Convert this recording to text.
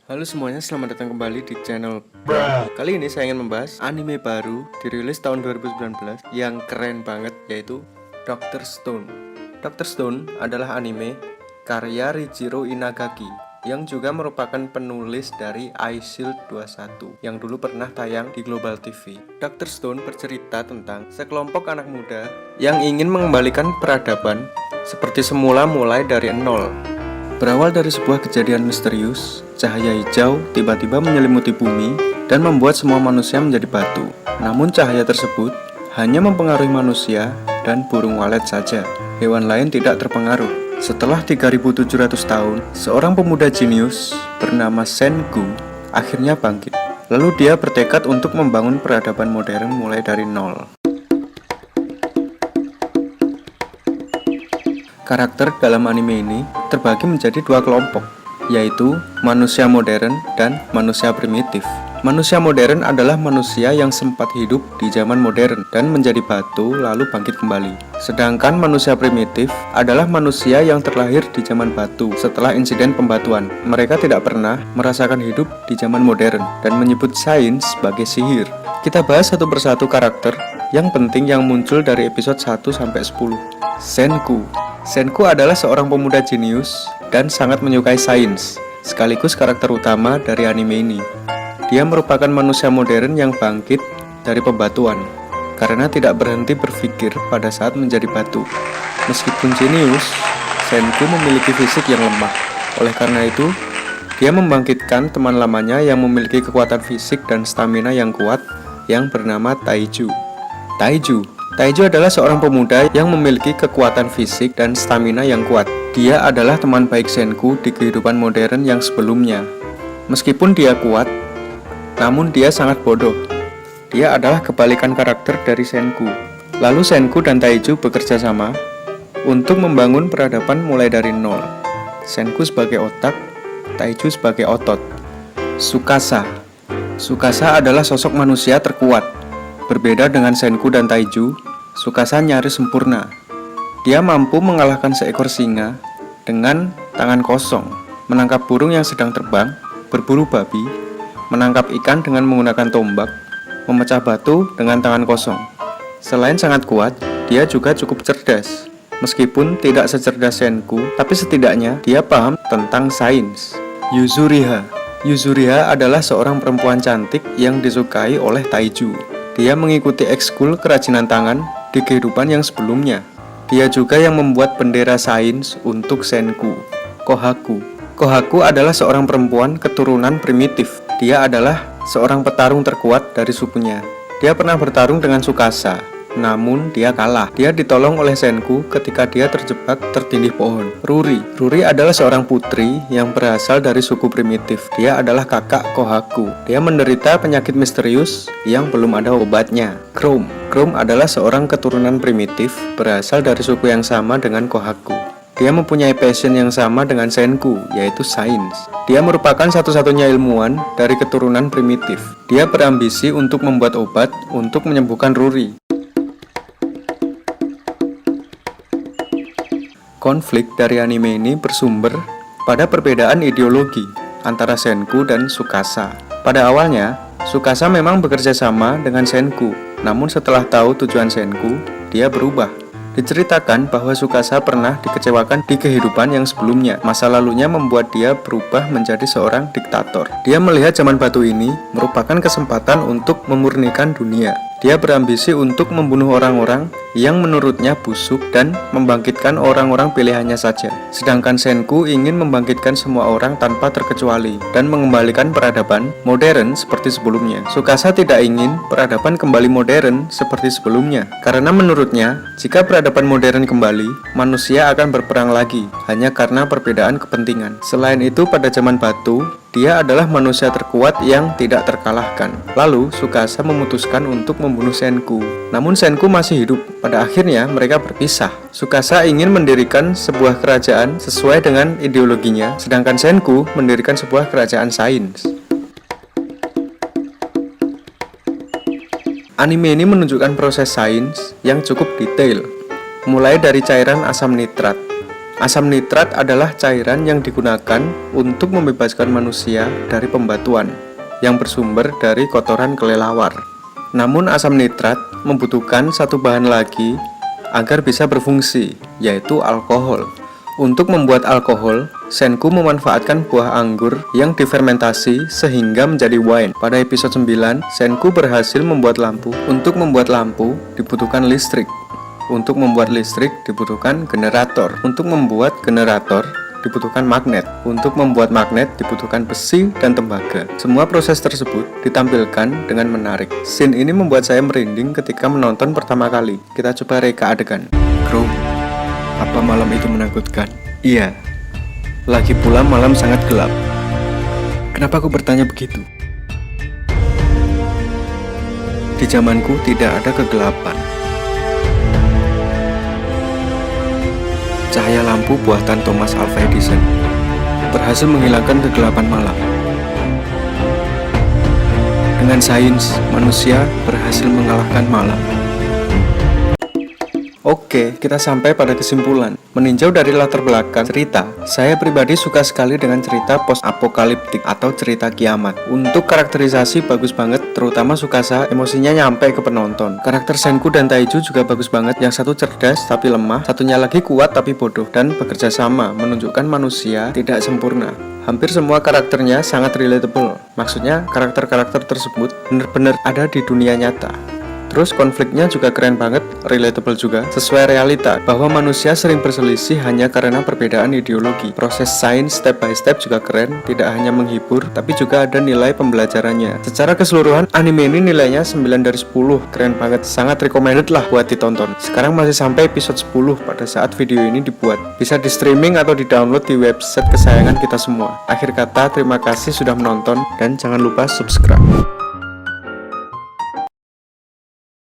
Halo semuanya, selamat datang kembali di channel. Kali ini saya ingin membahas anime baru dirilis tahun 2019 yang keren banget, yaitu Dr. Stone. Dr. Stone adalah anime karya Rijiro Inagaki yang juga merupakan penulis dari iShield 21 yang dulu pernah tayang di Global TV. Dr. Stone bercerita tentang sekelompok anak muda yang ingin mengembalikan peradaban seperti semula mulai dari nol. Berawal dari sebuah kejadian misterius, cahaya hijau tiba-tiba menyelimuti bumi dan membuat semua manusia menjadi batu. Namun cahaya tersebut hanya mempengaruhi manusia dan burung walet saja. Hewan lain tidak terpengaruh. Setelah 3700 tahun, seorang pemuda jenius bernama Senku akhirnya bangkit. Lalu dia bertekad untuk membangun peradaban modern mulai dari nol. Karakter dalam anime ini terbagi menjadi dua kelompok, yaitu manusia modern dan manusia primitif. Manusia modern adalah manusia yang sempat hidup di zaman modern dan menjadi batu lalu bangkit kembali. Sedangkan manusia primitif adalah manusia yang terlahir di zaman batu setelah insiden pembatuan. Mereka tidak pernah merasakan hidup di zaman modern dan menyebut sains sebagai sihir. Kita bahas satu persatu karakter yang penting yang muncul dari episode 1 sampai 10. Senku. Senku adalah seorang pemuda jenius dan sangat menyukai sains, sekaligus karakter utama dari anime ini. Dia merupakan manusia modern yang bangkit dari pembatuan, karena tidak berhenti berpikir pada saat menjadi batu. Meskipun jenius, Senku memiliki fisik yang lemah. Oleh karena itu, dia membangkitkan teman lamanya yang memiliki kekuatan fisik dan stamina yang kuat yang bernama Taiju. Taiju adalah seorang pemuda yang memiliki kekuatan fisik dan stamina yang kuat. Dia adalah teman baik Senku di kehidupan modern yang sebelumnya. Meskipun dia kuat, namun dia sangat bodoh. Dia adalah kebalikan karakter dari Senku. Lalu Senku dan Taiju bekerja sama untuk membangun peradaban mulai dari nol. Senku sebagai otak, Taiju sebagai otot. Tsukasa adalah sosok manusia terkuat. Berbeda dengan Senku dan Taiju, Tsukasa nyaris sempurna. Dia mampu mengalahkan seekor singa dengan tangan kosong, menangkap burung yang sedang terbang, berburu babi, menangkap ikan dengan menggunakan tombak, memecah batu dengan tangan kosong. Selain sangat kuat, dia juga cukup cerdas. Meskipun tidak secerdas Senku, tapi setidaknya dia paham tentang sains. Yuzuriha adalah seorang perempuan cantik yang disukai oleh Taiju. Dia mengikuti ekskul kerajinan tangan di kehidupan yang sebelumnya. Dia juga yang membuat bendera sains untuk Senku. Kohaku adalah seorang perempuan keturunan primitif. Dia adalah seorang petarung terkuat dari sukunya. Dia pernah bertarung dengan Tsukasa, namun dia kalah. Dia ditolong oleh Senku ketika dia terjebak tertindih pohon. Ruri adalah seorang putri yang berasal dari suku primitif. Dia adalah kakak Kohaku. Dia menderita penyakit misterius yang belum ada obatnya. Chrome adalah seorang keturunan primitif berasal dari suku yang sama dengan Kohaku. Dia mempunyai passion yang sama dengan Senku, yaitu sains. Dia merupakan satu-satunya ilmuwan dari keturunan primitif. Dia berambisi untuk membuat obat untuk menyembuhkan Ruri. Konflik dari anime ini bersumber pada perbedaan ideologi antara Senku dan Tsukasa. Pada awalnya, Tsukasa memang bekerja sama dengan Senku, namun setelah tahu tujuan Senku, dia berubah. Diceritakan bahwa Tsukasa pernah dikecewakan di kehidupan yang sebelumnya. Masa lalunya membuat dia berubah menjadi seorang diktator. Dia melihat zaman batu ini merupakan kesempatan untuk memurnikan dunia. Dia berambisi untuk membunuh orang-orang yang menurutnya busuk dan membangkitkan orang-orang pilihannya saja. Sedangkan Senku ingin membangkitkan semua orang tanpa terkecuali dan mengembalikan peradaban modern seperti sebelumnya. Tsukasa tidak ingin peradaban kembali modern seperti sebelumnya, karena menurutnya jika peradaban modern kembali, manusia akan berperang lagi hanya karena perbedaan kepentingan. Selain itu, pada zaman batu, dia adalah manusia terkuat yang tidak terkalahkan. Lalu, Tsukasa memutuskan untuk membunuh Senku. Namun Senku masih hidup. Pada akhirnya, mereka berpisah. Tsukasa ingin mendirikan sebuah kerajaan sesuai dengan ideologinya, sedangkan Senku mendirikan sebuah kerajaan sains. Anime ini menunjukkan proses sains yang cukup detail, mulai dari cairan asam nitrat, Asam nitrat adalah cairan yang digunakan untuk membebaskan manusia dari pembatuan yang bersumber dari kotoran kelelawar. Namun asam nitrat membutuhkan satu bahan lagi agar bisa berfungsi, yaitu alkohol. Untuk membuat alkohol, Senku memanfaatkan buah anggur yang difermentasi sehingga menjadi wine. Pada episode 9, Senku berhasil membuat lampu. Untuk membuat lampu, dibutuhkan listrik. Untuk membuat listrik, dibutuhkan generator. Untuk membuat generator, dibutuhkan magnet. Untuk membuat magnet, dibutuhkan besi dan tembaga. Semua proses tersebut ditampilkan dengan menarik. Scene ini membuat saya merinding ketika menonton pertama kali. Kita coba reka adegan. Bro, apa malam itu menakutkan? Iya. Lagi pula malam sangat gelap. Kenapa aku bertanya begitu? Di zamanku tidak ada kegelapan. Cahaya lampu buatan Thomas Alva Edison berhasil menghilangkan kegelapan malam. Dengan sains, manusia berhasil mengalahkan malam. Oke, kita sampai pada kesimpulan. Meninjau dari latar belakang cerita, saya pribadi suka sekali dengan cerita post-apokaliptik atau cerita kiamat. Untuk karakterisasi bagus banget, terutama Tsukasa, emosinya nyampe ke penonton. Karakter Senku dan Taiju juga bagus banget. Yang satu cerdas tapi lemah, satunya lagi kuat tapi bodoh, dan bekerja sama, menunjukkan manusia tidak sempurna. Hampir semua karakternya sangat relatable. Maksudnya, karakter-karakter tersebut benar-benar ada di dunia nyata. Terus konfliknya juga keren banget, relatable juga, sesuai realita, bahwa manusia sering berselisih hanya karena perbedaan ideologi. Proses sains step by step juga keren, tidak hanya menghibur, tapi juga ada nilai pembelajarannya. Secara keseluruhan, anime ini nilainya 9 dari 10, keren banget, sangat recommended lah buat ditonton. Sekarang masih sampai episode 10 pada saat video ini dibuat. Bisa di streaming atau di download di website kesayangan kita semua. Akhir kata, terima kasih sudah menonton, dan jangan lupa subscribe.